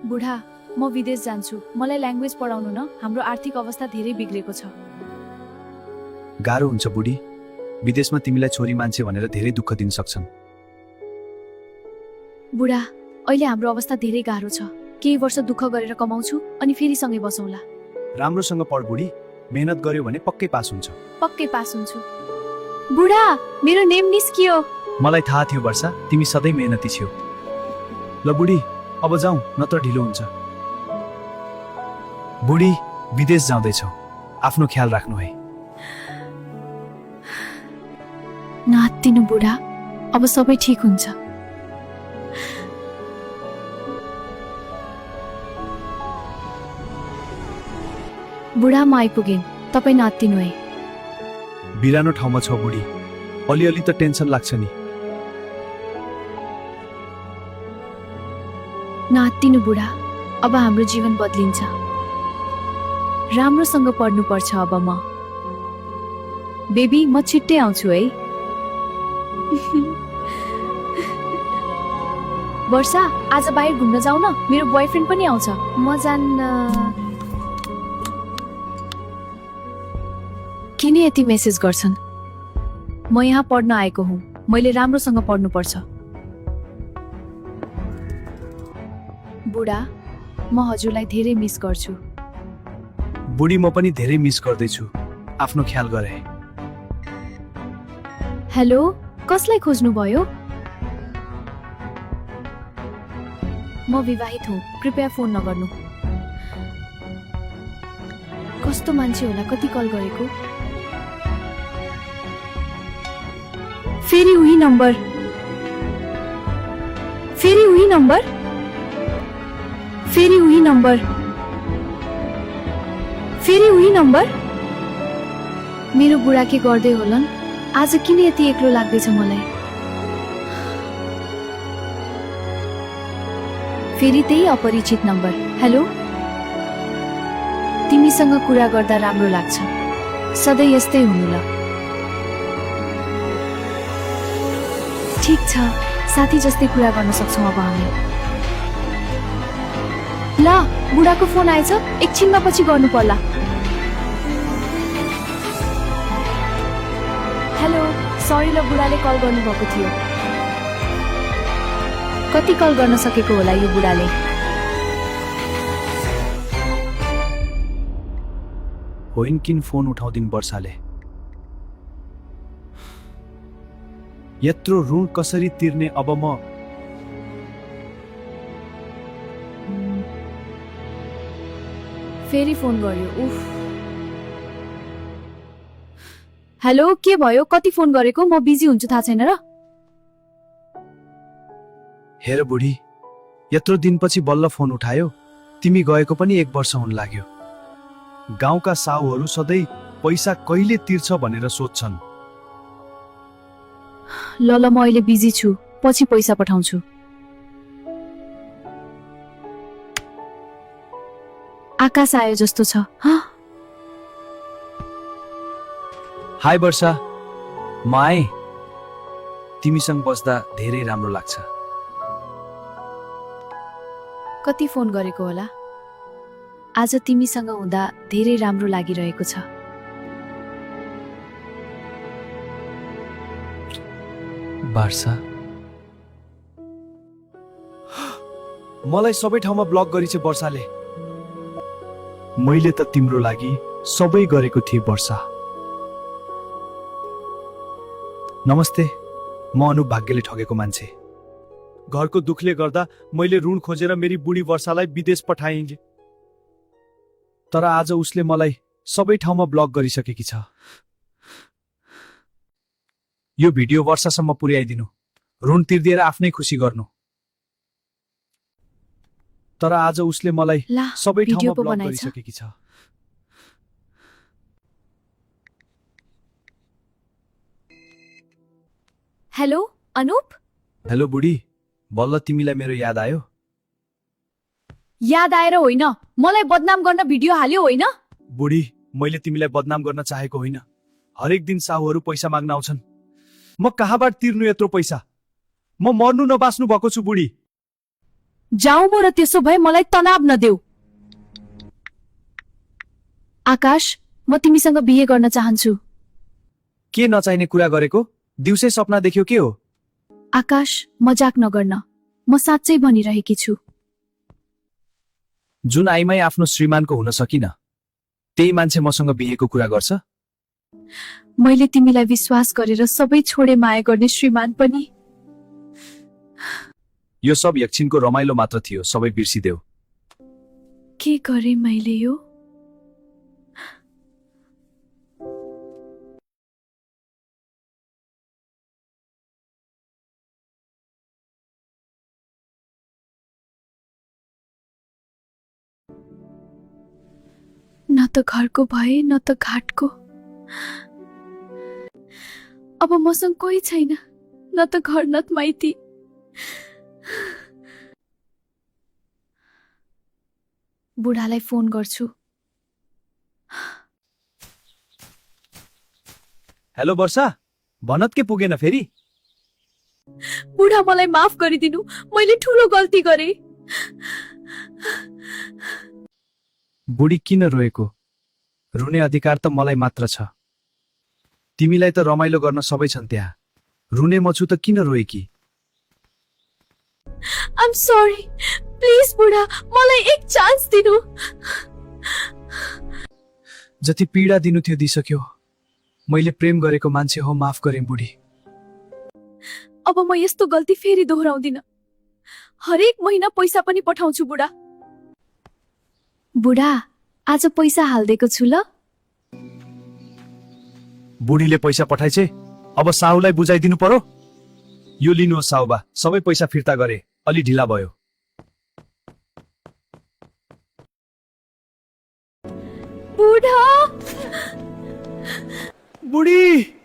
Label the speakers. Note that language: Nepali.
Speaker 1: बुढा म विदेश जान्छु मलाई ल्याङ्ग्वेज पढाउनु न हाम्रो आर्थिक अवस्था धेरै बिग्रेको छ
Speaker 2: गाह्रो हुन्छ बुढी विदेशमा तिमीलाई छोरी मान्छे भनेर धेरै दुःख दिन सक्छन्
Speaker 1: बुढा अहिले हाम्रो अवस्था धेरै गाह्रो छ केही वर्ष दुःख गरेर कमाउँछु अनि फेरि सँगै बसौँला
Speaker 2: राम्रोसँग पढ बुढी मेहनत गर्यो भने पक्कै पास हुन्छ
Speaker 1: पक्कै पास हुन्छु बुढा मेरो नेम निस्कियो
Speaker 2: मलाई थाहा थियो वर्षा तिमी सधैँ मेहनती छौ ल बुढी अब जाउँ नत्र ढिलो हुन्छ बुढी विदेश जाँदैछौ आफ्नो ख्याल राख्नु है
Speaker 1: नहात्तिनु बुढा अब सबै ठिक हुन्छ बुढा म आइपुगेँ तपाईँ नहात्तिनु है
Speaker 2: बिरानो ठाउँमा छ बुढी अलिअलि त टेन्सन लाग्छ नि
Speaker 1: नहात्तिनु बुढा अब हाम्रो जीवन बदलिन्छ राम्रोसँग पढ्नुपर्छ अब म बेबी म छिट्टै आउँछु है वर्षा आज बाहिर घुम्न जाऊ न मेरो बोयफ्रेन्ड पनि आउँछ म जान्न किन यति मेसेज गर्छन् म यहाँ पढ्न आएको हुँ मैले राम्रोसँग पढ्नुपर्छ बुढा म हजुरलाई धेरै मिस गर्छु
Speaker 2: बुढी म पनि धेरै मिस गर्दैछु आफ्नो ख्याल गरे
Speaker 1: हेलो कसलाई खोज्नुभयो म विवाहित हुँ कृपया फोन नगर्नु कस्तो मान्छे होला कति कल गरेको फेरि उही नम्बर फेरि उही नम्बर फेरि उही नम्बर फेरि उही नम्बर मेरो बुढा के गर्दै होलान् आज किन यति एक्लो लाग्दैछ मलाई फेरि त्यही अपरिचित नम्बर हेलो तिमीसँग कुरा गर्दा राम्रो लाग्छ सधैँ यस्तै हुनु ल ठिक छ साथी जस्तै कुरा गर्न सक्छौँ अब हामी ल बुढाको फोन आएछ एकछिनमा पछि गर्नु पर्ला हेलो सरी ल बुढाले कल गर्नुभएको थियो कति कल गर्न सकेको होला यो बुढाले
Speaker 2: होइन किन फोन उठाउँदिन वर्षाले यत्रो ऋण कसरी तिर्ने अब म
Speaker 1: फेरि फोन गर्यो उफ हेलो के भयो कति फोन गरेको म बिजी हुन्छु थाहा छैन र
Speaker 2: हेर बुढी यत्रो दिनपछि बल्ल फोन उठायो तिमी गएको पनि 1 वर्ष हुन लाग्यो गाउँका साहुहरू सधैँ पैसा कहिले तिर्छ भनेर सोध्छन्
Speaker 1: ल ल म अहिले बिजी छु पछि पैसा पठाउँछु आकाश आयो जस्तो छ
Speaker 2: हाय वर्षा म आएँ तिमीसँग बस्दा धेरै राम्रो लाग्छ
Speaker 1: कति फोन गरेको होला आज तिमीसँग हुँदा धेरै राम्रो लागिरहेको छ
Speaker 2: वर्षा मलाई सबै ठाउँमा ब्लक गरिछ वर्षाले मैले त तिम्रो लागि सबै गरेको थिएँ वर्षा नमस्ते म अनुप भाग्यले ठगेको मान्छे घरको दुखले गर्दा मैले ऋण खोजेर मेरी बुढी वर्षालाई विदेश पठाएँ तर आज उसले मलाई सबै ठाउँमा ब्लक गरिसकेकी छ यो भिडियो वर्षासम्म पुर्याइदिनु ऋण तिर्दिएर आफ्नै खुसी गर्नु तर आज उसले मलाई सबै ठाउँमा ब्लक गरिसकेकी छ
Speaker 1: हेलो अनुप
Speaker 2: हेलो बुढी बल्ल तिमीलाई मेरो याद आयो
Speaker 1: याद आएर होइन मलाई बदनाम गर्न भिडियो हाल्यो होइन
Speaker 2: बुढी मैले तिमीलाई बदनाम गर्न चाहेको होइन हरेक दिन साहुहरू पैसा माग्न आउँछन् म कहाँबाट तिर्नु यत्रो पैसा म मर्नु नबाच्नु भएको छु बुढी
Speaker 1: जाऊ म र त्यसो भए मलाई तनाव नदेऊ। आकाश, म तिमीसँग बिहे गर्न चाहन्छु।
Speaker 2: के नचाहिने कुरा गरेको? दिउँसै सपना देख्यो के हो?
Speaker 1: आकाश, मजाक नगर्न, म साँच्चै भनिरहेकी छु।
Speaker 2: जुन आइमाई आफ्नो श्रीमानको हुन सकिन, त्यही मान्छे मसँग बिहेको कुरा गर्छ?
Speaker 1: मैले तिमीलाई विश्वास गरेर सबै छोडे माया गर्ने श्रीमान पनि।
Speaker 2: यो सब एकछिनको रमाइलो मात्र थियो, सबै बिर्सिदेऊ।
Speaker 1: के गरे मैले यो? न त घरको भए न त घाटको। अब मसँग कोही छैन, न त घर न त माइती। बुढालाई फोन गर्छु।
Speaker 2: हेलो वर्षा, भनत के पुगेन फेरि?
Speaker 1: बुढा, मलाई माफ गरिदिनु, मैले ठूलो गल्ती गरे।
Speaker 2: बुढी किन रोएको? रुने अधिकार त मलाई मात्र छ। तिमीलाई त रमाइलो गर्न सबै छन् त्यहाँ, रुने म छु त किन रोएकी?
Speaker 1: I'm sorry. प्लिज बुढा, मलाई एक चान्स दिनु।
Speaker 2: जति पीडा दिनु थियो दिइसक्यो। मैले प्रेम गरेको मान्छे हो, माफ गरेँ बुढी।
Speaker 1: अब म यस्तो गल्ती फेरि दोहोऱ्याउँदिन। हरेक महिना पैसा पनि पठाउँछु बुढा। बुढा, आज पैसा हाल्दिएको छु ल।
Speaker 2: बुढीले पैसा पठाइछे, अब साहुलाई बुझाइदिनु पर्यो। यो लिनुहोस् साहुबा, सबै पैसा फिर्ता गरे, अलि ढिला भयो।
Speaker 1: बुढा!
Speaker 2: बुढी!